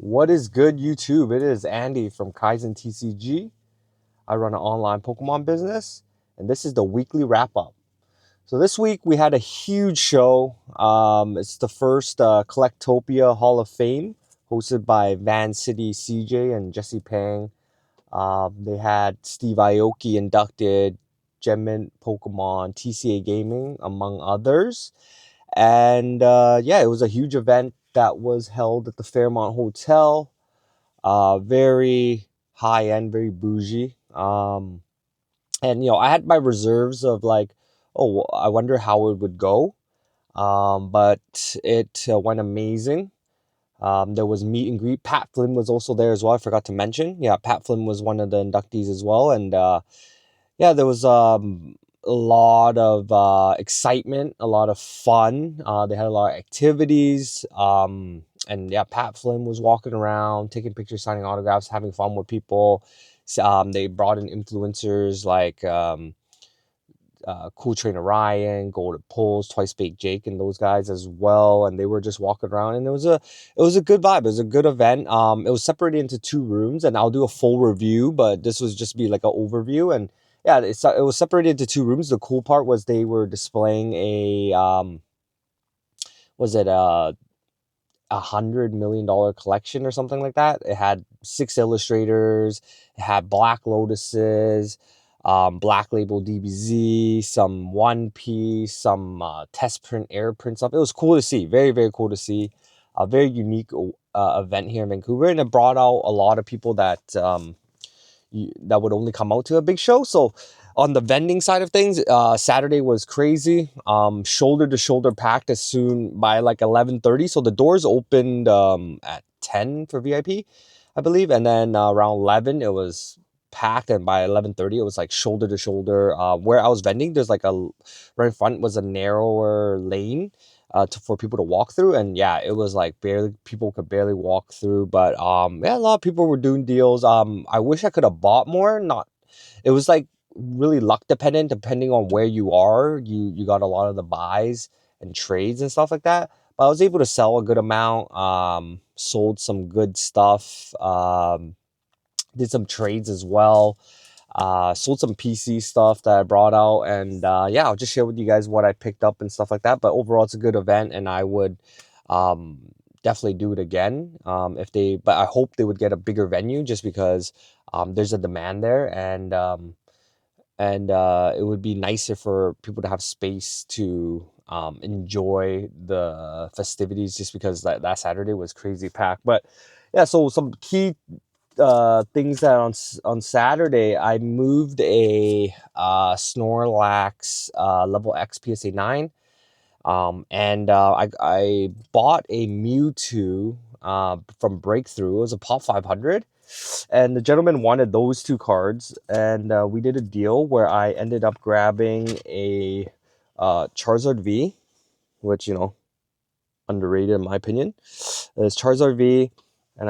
What is good, YouTube? It is Andy from kaizentcg. I run an online Pokemon business, and this is the weekly wrap up. So this week we had a huge show. It's the first Collectopia Hall of Fame, hosted by Van City CJ and Jesse Pang. They had Steve Aoki inducted, Gemmint Pokemon, TCA Gaming, among others. And yeah, it was a huge event that was held at the Fairmont Hotel. Very high end, very bougie. And I had my reserves of like, oh, I wonder how it would go. But it went amazing. There was meet and greet. Pat Flynn was also there as well. I forgot to mention. Yeah, Pat Flynn was one of the inductees as well. And yeah, there was a lot of excitement, a lot of fun. They had a lot of activities. And yeah, Pat Flynn was walking around, taking pictures, signing autographs, having fun with people. They brought in influencers like Cool Trainer Ryan, Golden Pulse, Twice Baked Jake, and those guys as well. And they were just walking around, and it was a good vibe. It was a good event. It was separated into two rooms, and I'll do a full review, but this was just be like an overview. And yeah, it was separated into two rooms. The cool part was they were displaying a was it $100 million collection or something like that. It had 6 illustrators. It had Black Lotuses, Black Label DBZ, some One Piece, some test print air print stuff. It was cool to see. Very, very cool to see. A very unique event here in Vancouver, and it brought out a lot of people that that would only come out to a big show. So on the vending side of things, Saturday was crazy. Shoulder to shoulder packed as soon by like 11:30. So the doors opened at 10 for VIP, I believe, and then around 11 it was packed, and by 11:30 it was like shoulder to shoulder. Where I was vending, there's like right in front was a narrower lane for people to walk through, and yeah, it was like people could barely walk through. But yeah, a lot of people were doing deals. I wish I could have bought more. Not It was like really luck dependent, depending on where you are. You got a lot of the buys and trades and stuff like that, but I was able to sell a good amount. Sold some good stuff. Did some trades as well. Sold some PC stuff that I brought out, and yeah, I'll just share with you guys what I picked up and stuff like that. But overall, it's a good event, and I would um, definitely do it again. But I hope they would get a bigger venue, just because there's a demand there, and it would be nicer for people to have space to enjoy the festivities, just because that Saturday was crazy packed. But yeah, so some key things that on Saturday, I moved a Snorlax level X PSA 9, and I bought a Mewtwo from Breakthrough. It was a Pop 500, and the gentleman wanted those two cards, and we did a deal where I ended up grabbing a Charizard V, which underrated in my opinion. It's Charizard V, and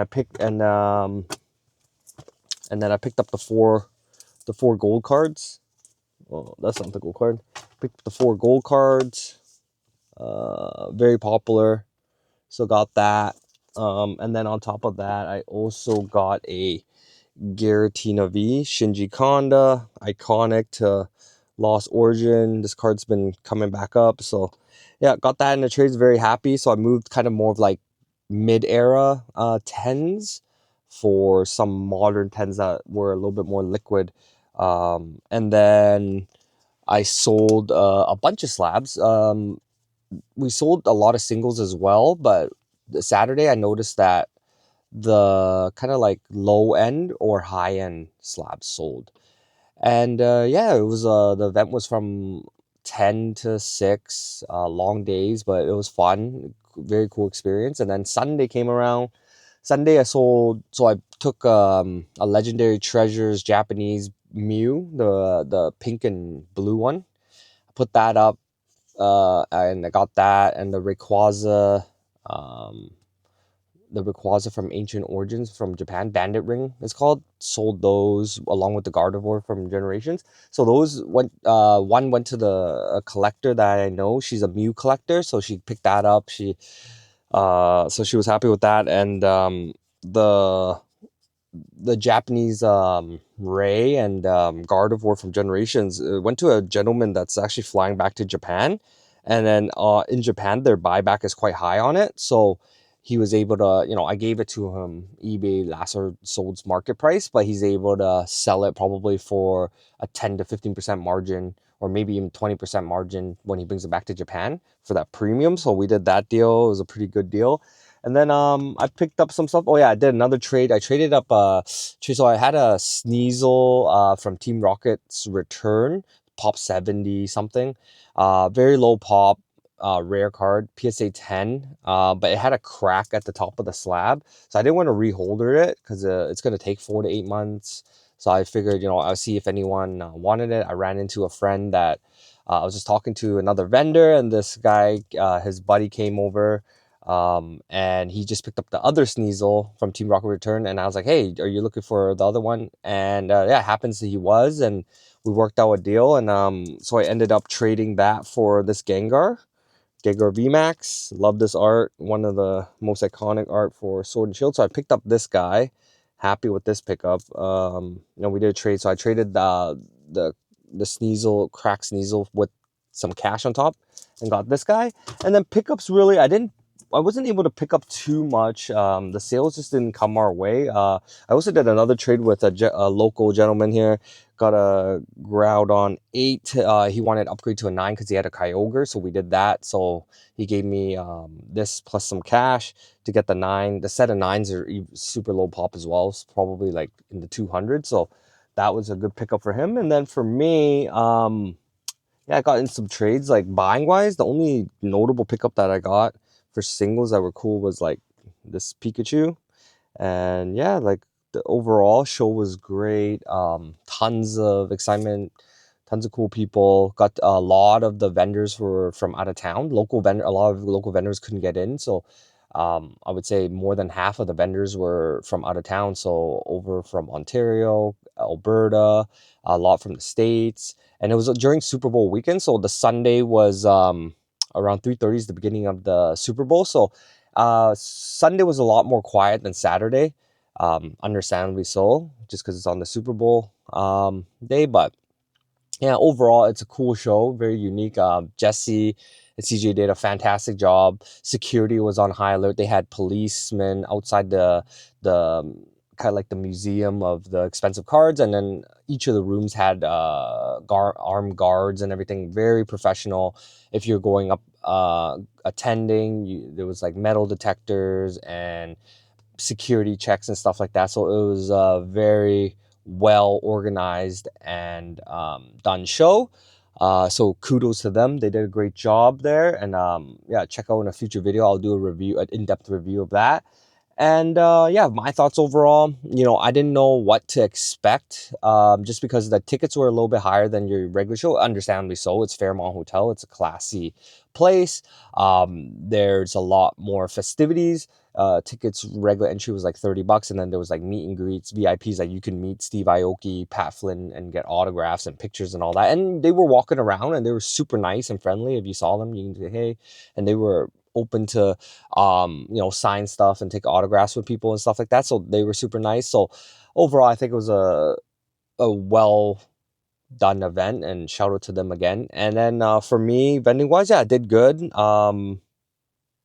and then I picked up the four gold cards. Well, that's not the gold card. Picked up the 4 gold cards. Very popular. So got that. And then on top of that, I also got a Giratina V, Shinji Kanda, iconic to Lost Origin. This card's been coming back up. So yeah, got that in the trades. Very happy. So I moved kind of more of like mid-era 10s for some modern 10s that were a little bit more liquid. And then I sold a bunch of slabs. We sold a lot of singles as well, but the Saturday I noticed that the kind of like low end or high end slabs sold. And yeah, it was the event was from 10 to 6, long days, but it was fun. Very cool experience. And then Sunday came around. Sunday I sold, so I took a Legendary Treasures Japanese Mew, the pink and blue one. I put that up, and I got that, and um, the Rayquaza from Ancient Origins from Japan, Bandit Ring it's called. Sold those along with the Gardevoir from Generations. So those went, one went to a collector that I know. She's a Mew collector, so she picked that up. So she was happy with that. And the Japanese Ray and Gardevoir from Generations went to a gentleman that's actually flying back to Japan, and then in Japan their buyback is quite high on it, so he was able to, I gave it to him eBay last or sold's market price, but he's able to sell it probably for a 10 to 15% margin, or maybe even 20% margin when he brings it back to Japan for that premium. So we did that deal. It was a pretty good deal. And then I picked up some stuff. Oh yeah, I did another trade. I traded up so I had a Sneasel from Team Rocket's return, pop 70 something. Very low pop, rare card, PSA 10. But it had a crack at the top of the slab. So I didn't want to reholder it because it's gonna take 4 to 8 months. So I figured, I'll see if anyone wanted it. I ran into a friend that I was just talking to another vendor, and this guy, his buddy came over, and he just picked up the other Sneasel from Team Rocket Return, and I was like, hey, are you looking for the other one? And yeah, it happens that he was, and we worked out a deal, and so I ended up trading that for this Gengar VMAX. Love this art. One of the most iconic art for Sword and Shield. So I picked up this guy. Happy with this pickup. We did a trade. So I traded the Sneasel, crack Sneasel with some cash on top and got this guy. And then pickups, really, I wasn't able to pick up too much. The sales just didn't come our way. I also did another trade with a local gentleman here. Got a Groudon 8. He wanted to upgrade to a 9 because he had a Kyogre, so we did that. So he gave me this plus some cash to get the 9. The set of 9s are super low pop as well. It's probably like in the 200. So that was a good pickup for him. And then for me, yeah, I got in some trades. Like buying wise, the only notable pickup that I got for singles that were cool was like this Pikachu. And yeah, like the overall show was great. Tons of excitement, tons of cool people. Got a lot of the vendors were from out of town. A lot of local vendors couldn't get in, so I would say more than half of the vendors were from out of town. So over from Ontario, Alberta, a lot from the States, and it was during Super Bowl weekend. So the Sunday was around 3:30 is the beginning of the Super Bowl. So Sunday was a lot more quiet than Saturday, understandably so, just because it's on the Super Bowl day. But yeah, overall, it's a cool show, very unique. Jesse and CJ did a fantastic job. Security was on high alert. They had policemen outside the kind of like the museum of the expensive cards, and then each of the rooms had armed guards and everything. Very professional. If you're going up attending, there was like metal detectors and security checks and stuff like that. So it was a very well organized and done show. So kudos to them. They did a great job there. And yeah, check out in a future video. I'll do a review, an in-depth review of that. And yeah, my thoughts overall, I didn't know what to expect, just because the tickets were a little bit higher than your regular show. Understandably so. It's Fairmont Hotel. It's a classy place. There's a lot more festivities. Tickets regular entry was like $30, and then there was like meet and greets, VIPs, like you can meet Steve Aoki, Pat Flynn, and get autographs and pictures and all that. And they were walking around, and they were super nice and friendly. If you saw them, you can say hey, and they were open to sign stuff and take autographs with people and stuff like that. So they were super nice. So overall, I think it was a well done event, and shout out to them again. And then for me, vending wise, yeah, I did good.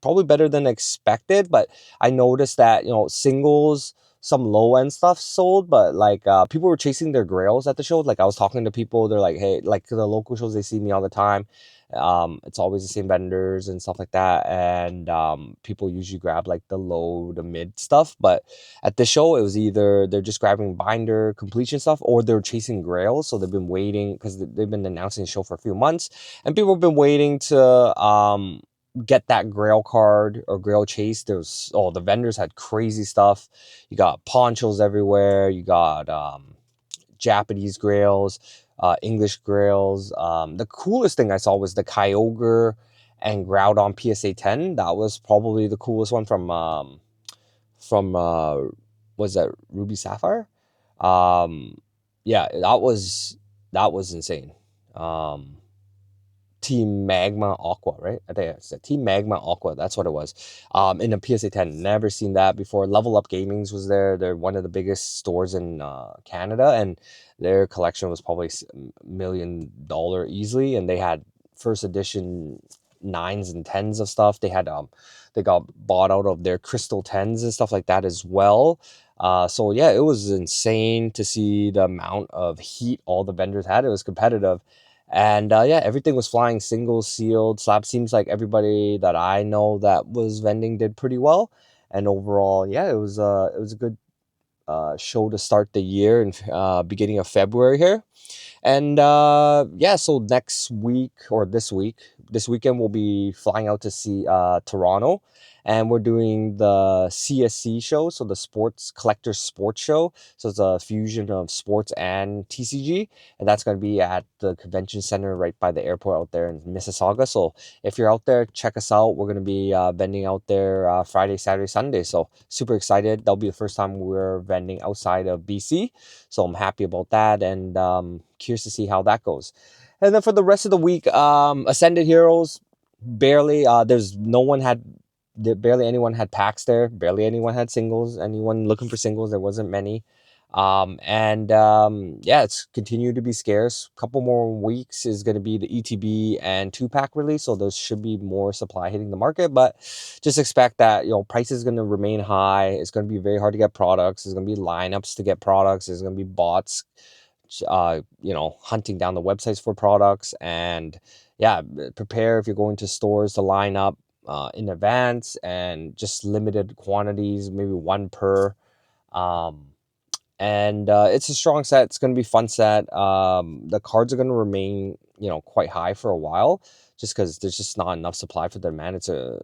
Probably better than expected, but I noticed that singles, some low end stuff sold, but like people were chasing their grails at the show. Like I was talking to people, they're like, hey, like the local shows, they see me all the time. It's always the same vendors and stuff like that, and people usually grab like the low to mid stuff. But at the show, it was either they're just grabbing binder completion stuff, or they're chasing grails. So they've been waiting because they've been announcing the show for a few months, and people have been waiting to get that grail card or grail chase. The vendors had crazy stuff. You got ponchos everywhere. You got Japanese grails, English grails. The coolest thing I saw was the Kyogre and Groudon PSA 10. That was probably the coolest one from was that Ruby Sapphire? Yeah, that was insane. Team Magma Aqua, right? I think it's Team Magma Aqua. That's what it was. In a PSA 10, never seen that before. Level Up Gaming's was there. They're one of the biggest stores in Canada, and their collection was probably $1 million easily. And they had first edition nines and tens of stuff. They got bought out of their crystal tens and stuff like that as well. So yeah, it was insane to see the amount of heat all the vendors had. It was competitive. And yeah, everything was flying, singles, sealed, slab. Seems like everybody that I know that was vending did pretty well. And overall, yeah, it was a good show to start the year and beginning of February here. And yeah, so next week or this weekend we'll be flying out to see Toronto, and we're doing the CSC show, so the Sports Collector Sports Show. So it's a fusion of sports and TCG, and that's going to be at the convention center right by the airport out there in Mississauga. So if you're out there, check us out. We're going to be vending out there Friday, Saturday, Sunday. So super excited. That'll be the first time we're vending outside of BC. So I'm happy about that, and curious to see how that goes. And then for the rest of the week, Ascended Heroes, barely. There's no one had, barely anyone had packs there. Barely anyone had singles. Anyone looking for singles, there wasn't many. And yeah, it's continued to be scarce. Couple more weeks is going to be the ETB and 2-pack release, so there should be more supply hitting the market. But just expect that price is going to remain high. It's going to be very hard to get products. There's going to be lineups to get products. There's going to be bots hunting down the websites for products. And yeah, prepare if you're going to stores to line up in advance, and just limited quantities, maybe one per. um, and it's a strong set. It's going to be a fun set. The cards are going to remain quite high for a while, just because there's just not enough supply for the demand. It's a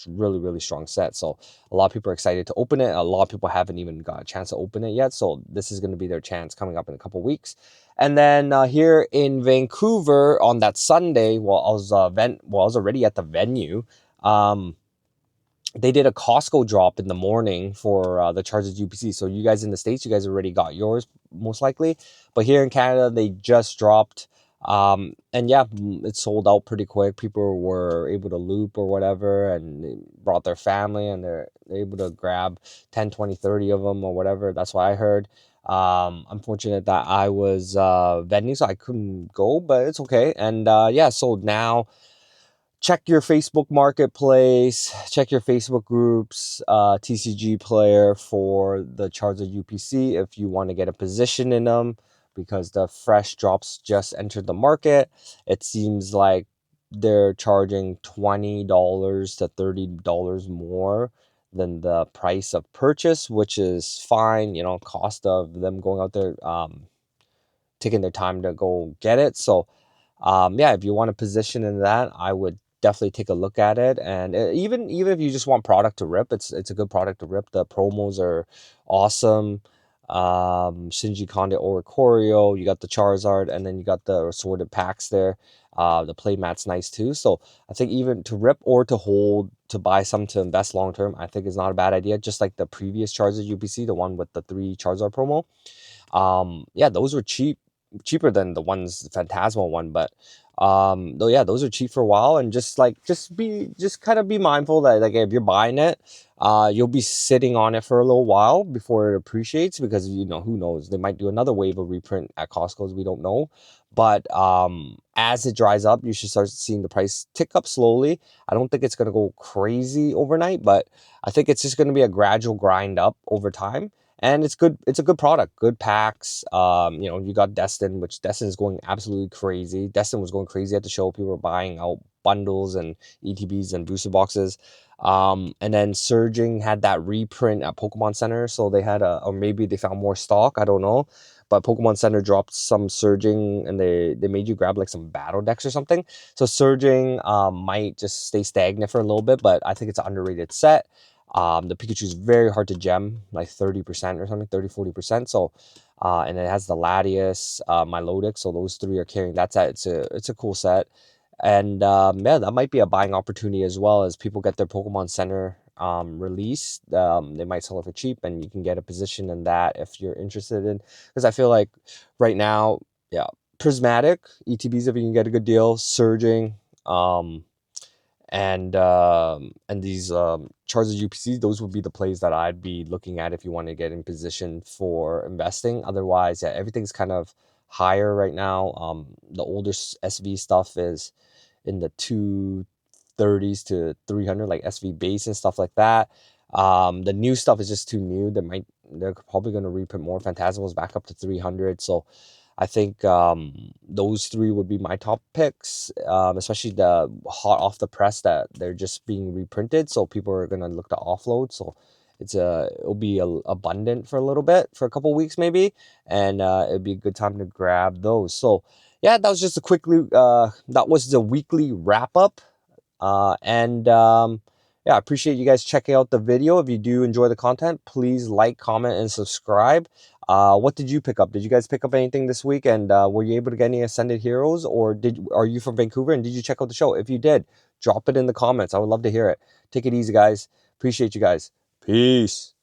really, really strong set, so a lot of people are excited to open it. A lot of people haven't even got a chance to open it yet, so this is going to be their chance coming up in a couple weeks. And then here in Vancouver on that Sunday, I was already at the venue. They did a Costco drop in the morning for the Chargers UPC. So you guys in the States, you guys already got yours most likely. But here in Canada, they just dropped. And yeah, it sold out pretty quick. People were able to loop or whatever, and they brought their family, and they're able to grab 10, 20, 30 of them or whatever. That's what I heard. Unfortunate that I was vending, so I couldn't go, but it's okay. And yeah, so now check your Facebook Marketplace, check your Facebook groups, TCG player for the Charizard UPC if you want to get a position in them, because the fresh drops just entered the market. It seems like they're charging $20 to $30 more than the price of purchase, which is fine. Cost of them going out there, taking their time to go get it. So yeah, if you want a position in that, I would definitely take a look at it. And even if you just want product to rip, it's a good product to rip. The promos are awesome. Shinji Konde Oricorio, you got the Charizard, and then you got the assorted packs there. The playmat's nice too. So I think even to rip or to hold, to buy some to invest long term, I think is not a bad idea. Just like the previous Charizard UPC, the one with the 3 Charizard promo. Yeah, those were cheaper than the Phanstmal one, but though, yeah, those are cheap for a while. And just kind of be mindful that, like, if you're buying it, you'll be sitting on it for a little while before it appreciates, because who knows, they might do another wave of reprint at Costco's, we don't know. But as it dries up, you should start seeing the price tick up slowly. I don't think it's going to go crazy overnight, but I think it's just going to be a gradual grind up over time. And it's good. It's a good product, good packs. You got Destin, which Destin is going absolutely crazy. Destin was going crazy at the show. People were buying out bundles and ETBs and booster boxes. And then Surging had that reprint at Pokemon Center, so they had or maybe they found more stock, I don't know. But Pokemon Center dropped some Surging, and they made you grab like some battle decks or something. So Surging might just stay stagnant for a little bit, but I think it's an underrated set. The Pikachu is very hard to gem, like 30% or something, 30-40%. So and it has the Latias, Milotic, so those 3 are carrying that set. It's a cool set. And yeah, that might be a buying opportunity as well, as people get their Pokemon Center release. They might sell it for cheap, and you can get a position in that if you're interested in. Because I feel like right now, yeah, Prismatic ETBs if you can get a good deal, surging, and these charges UPCs. Those would be the plays that I'd be looking at if you want to get in position for investing. Otherwise, yeah, everything's kind of higher right now. The older SV stuff is in the 230s to 300, like SV base and stuff like that. The new stuff is just too new. They're probably going to reprint more. Phantasmal's back up to 300. So I think those three would be my top picks, especially the hot off the press that they're just being reprinted. So people are going to look to offload. So it'll be abundant for a little bit, for a couple weeks maybe, and it'd be a good time to grab those. So yeah, that was just a that was the weekly wrap up. And yeah, I appreciate you guys checking out the video. If you do enjoy the content, please like, comment, and subscribe. What did you pick up? Did you guys pick up anything this week? And were you able to get any Ascended Heroes? Or are you from Vancouver and did you check out the show? If you did, drop it in the comments. I would love to hear it. Take it easy, guys. Appreciate you guys. Peace.